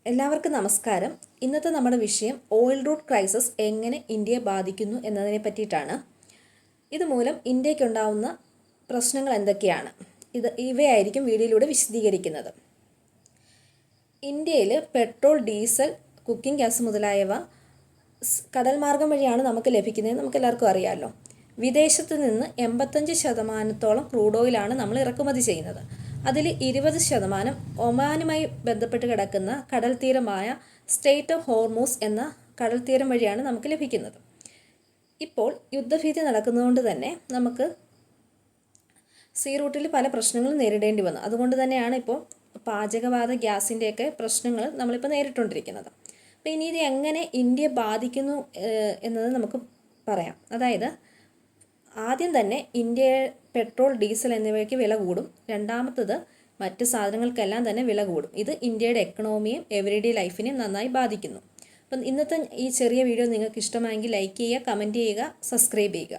എല്ലാവർക്കും നമസ്കാരം. ഇന്നത്തെ നമ്മുടെ വിഷയം ഓയിൽ റൂട്ട് ക്രൈസിസ് എങ്ങനെ ഇന്ത്യയെ ബാധിക്കുന്നു എന്നതിനെ പറ്റിയിട്ടാണ്. ഇതുമൂലം ഇന്ത്യക്കുണ്ടാവുന്ന പ്രശ്നങ്ങൾ എന്തൊക്കെയാണ്, ഇവയായിരിക്കും വീഡിയോയിലൂടെ വിശദീകരിക്കുന്നത്. ഇന്ത്യയിൽ പെട്രോൾ, ഡീസൽ, കുക്കിംഗ് ഗ്യാസ് മുതലായവ കടൽ മാർഗം വഴിയാണ് നമുക്ക് ലഭിക്കുന്നതെന്ന് നമുക്ക് എല്ലാവർക്കും അറിയാമല്ലോ. വിദേശത്ത് നിന്ന് 85% ക്രൂഡ് ഓയിലാണ് നമ്മൾ ഇറക്കുമതി ചെയ്യുന്നത്. അതിൽ 20% ഒമാനുമായി ബന്ധപ്പെട്ട് കിടക്കുന്ന കടൽ തീരമായ സ്റ്റേറ്റ് ഓഫ് ഹോർമൂസ് എന്ന കടൽ തീരം വഴിയാണ് നമുക്ക് ലഭിക്കുന്നത്. ഇപ്പോൾ യുദ്ധഭീതി നടക്കുന്നതുകൊണ്ട് തന്നെ നമുക്ക് സീ റൂട്ടിൽ പല പ്രശ്നങ്ങളും നേരിടേണ്ടി വന്നു. അതുകൊണ്ട് തന്നെയാണ് ഇപ്പോൾ പാചകവാത ഗ്യാസിൻ്റെയൊക്കെ പ്രശ്നങ്ങൾ നമ്മളിപ്പോൾ നേരിട്ടുകൊണ്ടിരിക്കുന്നത്. അപ്പോൾ ഇനി ഇത് എങ്ങനെ ഇന്ത്യയെ ബാധിക്കുന്നു എന്നത് നമുക്ക് പറയാം. അതായത് ആദ്യം തന്നെ ഇന്ത്യ പെട്രോൾ, ഡീസൽ എന്നിവയ്ക്ക് വില കൂടും. രണ്ടാമത്തത് മറ്റ് സാധനങ്ങൾക്കെല്ലാം തന്നെ വില കൂടും. ഇത് ഇന്ത്യയുടെ എക്കണോമിയും എവരിഡേ ലൈഫിനെയും നന്നായി ബാധിക്കുന്നു. അപ്പം ഇന്നത്തെ ഈ ചെറിയ വീഡിയോ നിങ്ങൾക്ക് ഇഷ്ടമായെങ്കിൽ ലൈക്ക് ചെയ്യുക, കമൻറ്റ് ചെയ്യുക, സബ്സ്ക്രൈബ് ചെയ്യുക.